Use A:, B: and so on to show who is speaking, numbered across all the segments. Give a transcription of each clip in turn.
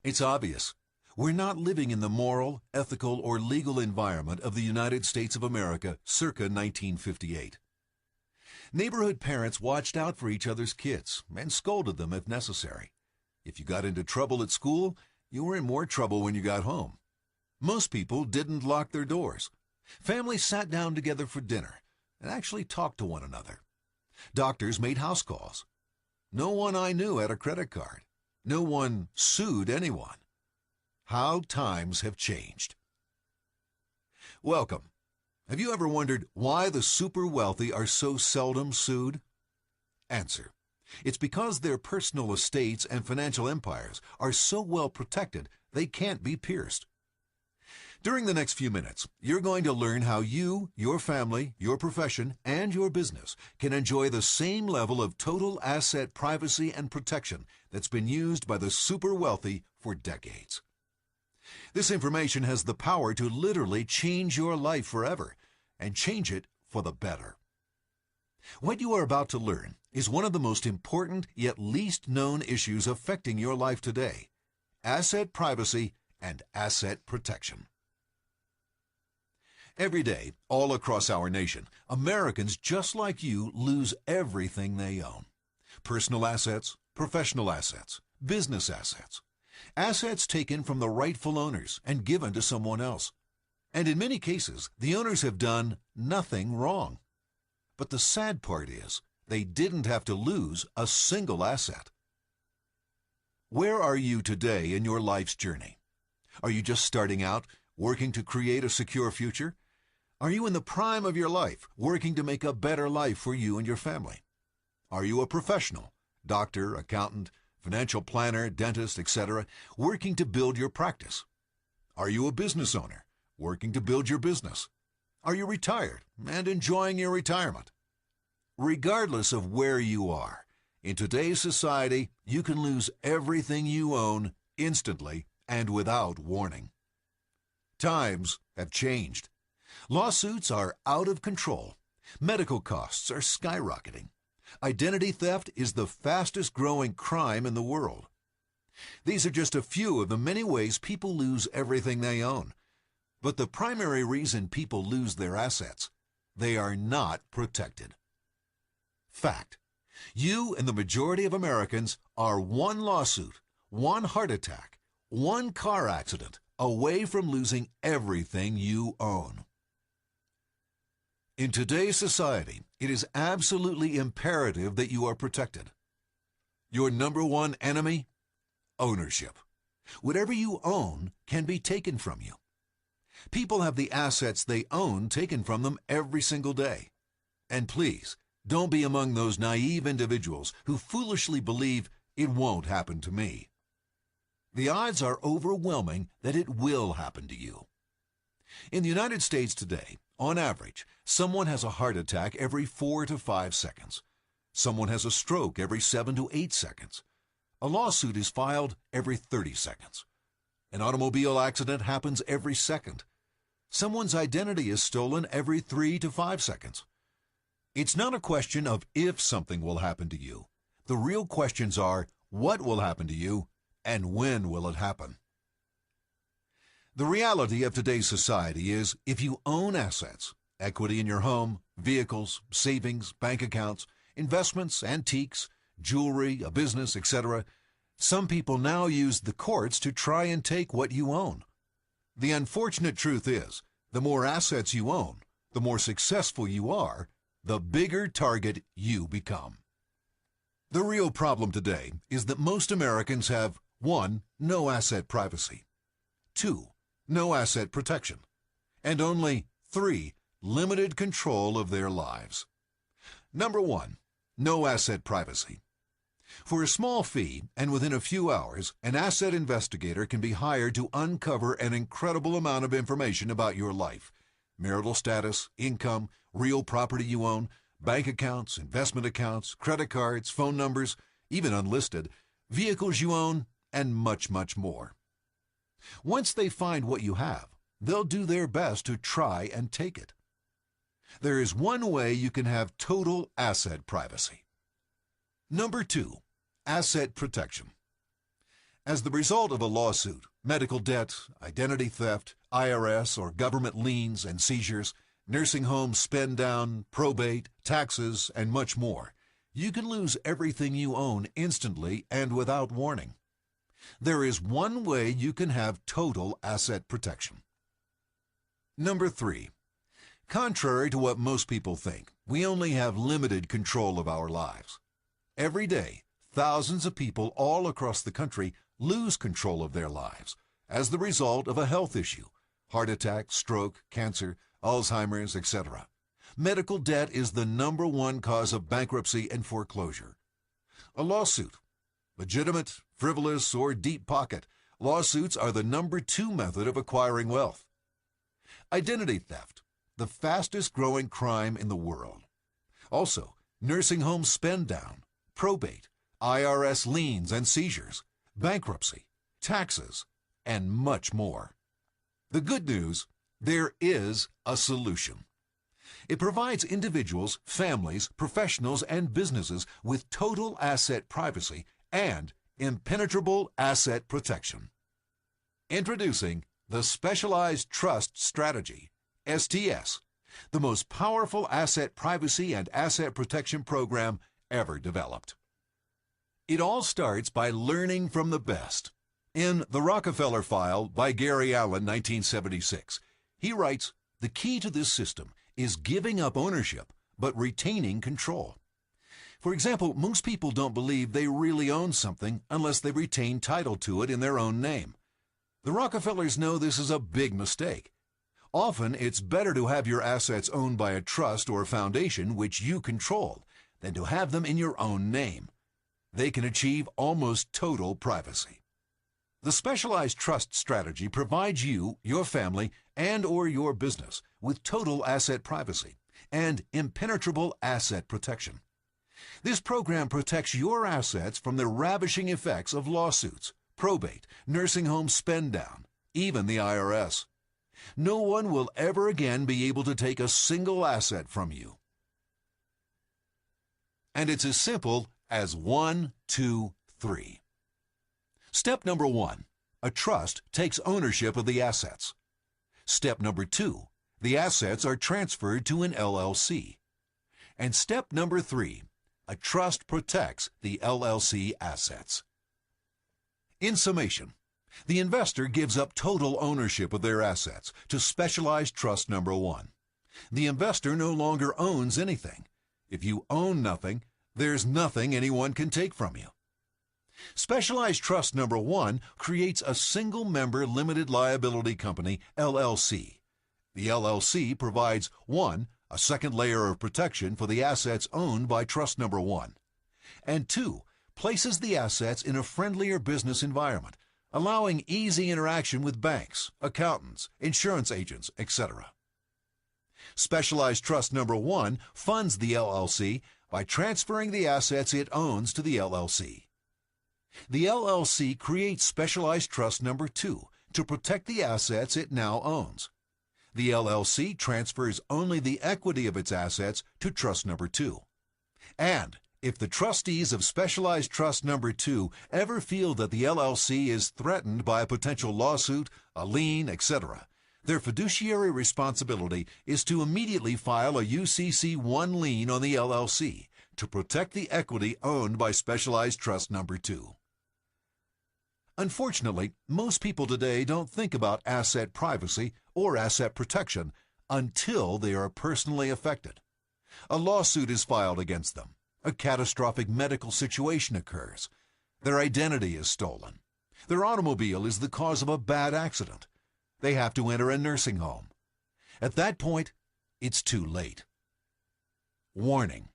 A: It's obvious. We're not living in the moral, ethical, or legal environment of the United States of America circa 1958. Neighborhood parents watched out for each other's kids and scolded them if necessary. If you got into trouble at school, you were in more trouble when you got home. Most people didn't lock their doors. Families sat down together for dinner and actually talked to one another. Doctors made house calls. No one I knew had a credit card. No one sued anyone. How times have changed. Welcome. Have you ever wondered why the super wealthy are so seldom sued? Answer. It's because their personal estates and financial empires are so well protected they can't be pierced. During the next few minutes, you're going to learn how you, your family, your profession, and your business can enjoy the same level of total asset privacy and protection that's been used by the super wealthy for decades. This information has the power to literally change your life forever and change it for the better. What you are about to learn is one of the most important yet least known issues affecting your life today: asset privacy and asset protection. Every day, all across our nation, Americans just like you lose everything they own. Personal assets, professional assets, business assets. Assets taken from the rightful owners and given to someone else. And in many cases, the owners have done nothing wrong. But the sad part is, they didn't have to lose a single asset. Where are you today in your life's journey? Are you just starting out, working to create a secure future? Are you in the prime of your life, working to make a better life for you and your family? Are you a professional, doctor, accountant, financial planner, dentist, etc., working to build your practice? Are you a business owner, working to build your business? Are you retired and enjoying your retirement? Regardless of where you are, in today's society, you can lose everything you own instantly and without warning. Times have changed. Lawsuits are out of control. Medical costs are skyrocketing. Identity theft is the fastest growing crime in the world. These are just a few of the many ways people lose everything they own. But the primary reason people lose their assets, they are not protected. Fact. You and the majority of Americans are one lawsuit, one heart attack, one car accident away from losing everything you own. In today's society, it is absolutely imperative that you are protected. Your number one enemy? Ownership. Whatever you own can be taken from you. People have the assets they own taken from them every single day. And please, don't be among those naive individuals who foolishly believe it won't happen to me. The odds are overwhelming that it will happen to you. In the United States today, on average, someone has a heart attack every 4 to 5 seconds. Someone has a stroke every 7 to 8 seconds. A lawsuit is filed every 30 seconds. An automobile accident happens every second. Someone's identity is stolen every 3 to 5 seconds. It's not a question of if something will happen to you. The real questions are, what will happen to you and when will it happen? The reality of today's society is if you own assets, equity in your home, vehicles, savings, bank accounts, investments, antiques, jewelry, a business, etc., some people now use the courts to try and take what you own. The unfortunate truth is, the more assets you own, the more successful you are, the bigger target you become. The real problem today is that most Americans have 1. No asset privacy, 2. No asset protection, and only 3. Limited control of their lives. Number 1. No asset privacy. For a small fee and within a few hours, an asset investigator can be hired to uncover an incredible amount of information about your life: marital status, income, real property you own, bank accounts, investment accounts, credit cards, phone numbers, even unlisted, vehicles you own, and much, much more. Once they find what you have, they'll do their best to try and take it. There is one way you can have total asset privacy. Number 2, asset protection. As the result of a lawsuit, medical debt, identity theft, IRS or government liens and seizures, nursing home spend down, probate, taxes, and much more, you can lose everything you own instantly and without warning. There is one way you can have total asset protection. Number 3. Contrary to what most people think, we only have limited control of our lives. Every day, thousands of people all across the country lose control of their lives as the result of a health issue, heart attack, stroke, cancer, Alzheimer's, etc. Medical debt is the #1 cause of bankruptcy and foreclosure. A lawsuit, legitimate, frivolous, or deep pocket, lawsuits are the #2 method of acquiring wealth. Identity theft, the fastest growing crime in the world. Also, nursing home spend down, probate, IRS liens and seizures, bankruptcy, taxes, and much more. The good news, there is a solution. It provides individuals, families, professionals, and businesses with total asset privacy and impenetrable asset protection. Introducing the Specialized Trust Strategy, STS, the most powerful asset privacy and asset protection program ever developed. It all starts by learning from the best. In The Rockefeller File by Gary Allen, 1976, he writes, "The key to this system is giving up ownership, but retaining control." For example, most people don't believe they really own something unless they retain title to it in their own name. The Rockefellers know this is a big mistake. Often, it's better to have your assets owned by a trust or foundation which you control than to have them in your own name. They can achieve almost total privacy. The Specialized Trust Strategy provides you, your family, and/or your business with total asset privacy and impenetrable asset protection. This program protects your assets from the ravishing effects of lawsuits, probate, nursing home spend down, even the IRS. No one will ever again be able to take a single asset from you. And it's as simple as 1, 2, 3. Step number 1, a trust takes ownership of the assets. Step number 2, the assets are transferred to an LLC. And step number 3, a trust protects the LLC assets. In summation, the investor gives up total ownership of their assets to Specialized Trust number 1. The investor no longer owns anything. If you own nothing, there's nothing anyone can take from you. Specialized Trust number 1 creates a single-member limited liability company, LLC. The LLC provides 1, a second layer of protection for the assets owned by Trust number 1, and 2, places the assets in a friendlier business environment, allowing easy interaction with banks, accountants, insurance agents, etc. Specialized Trust number 1 funds the LLC by transferring the assets it owns to the LLC. The LLC creates Specialized Trust number 2 to protect the assets it now owns. The LLC transfers only the equity of its assets to Trust number 2. And if the trustees of Specialized Trust number 2 ever feel that the LLC is threatened by a potential lawsuit, a lien, etc., their fiduciary responsibility is to immediately file a UCC-1 lien on the LLC to protect the equity owned by Specialized Trust number 2. Unfortunately, most people today don't think about asset privacy or asset protection until they are personally affected. A lawsuit is filed against them. A catastrophic medical situation occurs. Their identity is stolen. Their automobile is the cause of a bad accident. They have to enter a nursing home. At that point, it's too late. Warning: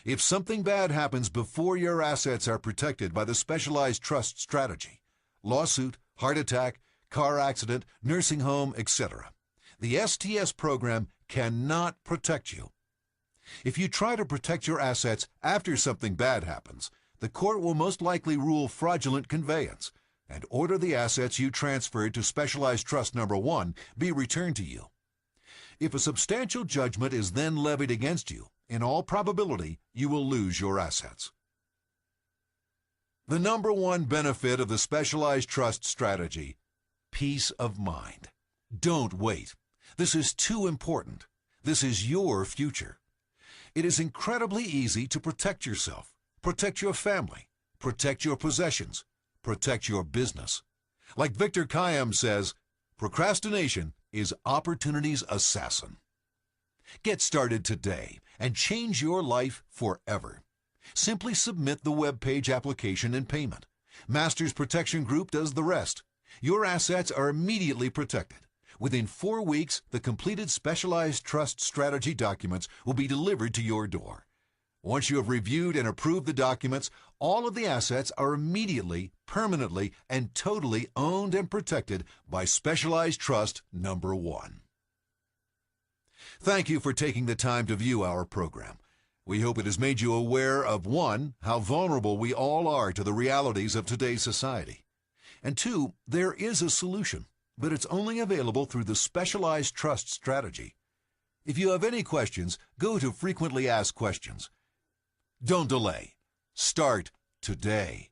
A: if something bad happens before your assets are protected by the Specialized Trust Strategy, lawsuit, heart attack, car accident, nursing home, etc., the STS program cannot protect you. If you try to protect your assets after something bad happens, the court will most likely rule fraudulent conveyance and order the assets you transferred to Specialized Trust number 1 be returned to you. If a substantial judgment is then levied against you, in all probability, you will lose your assets. The number one benefit of the specialized trust strategy: peace of mind. Don't wait. This is too important. This is your future. It is incredibly easy to protect yourself, protect your family, protect your possessions, protect your business. Like Victor Kiam says, procrastination is opportunity's assassin. Get started today and change your life forever. Simply submit the web page application and payment. Masters Protection Group does the rest. Your assets are immediately protected. Within 4 weeks, the completed specialized trust strategy documents will be delivered to your door. Once you have reviewed and approved the documents, all of the assets are immediately, permanently, and totally owned and protected by Specialized Trust Number 1. Thank you for taking the time to view our program. We hope it has made you aware of, 1, how vulnerable we all are to the realities of today's society, and 2, there is a solution, but it's only available through the Specialized Trust Strategy. If you have any questions, go to Frequently Asked Questions. Don't delay. Start today.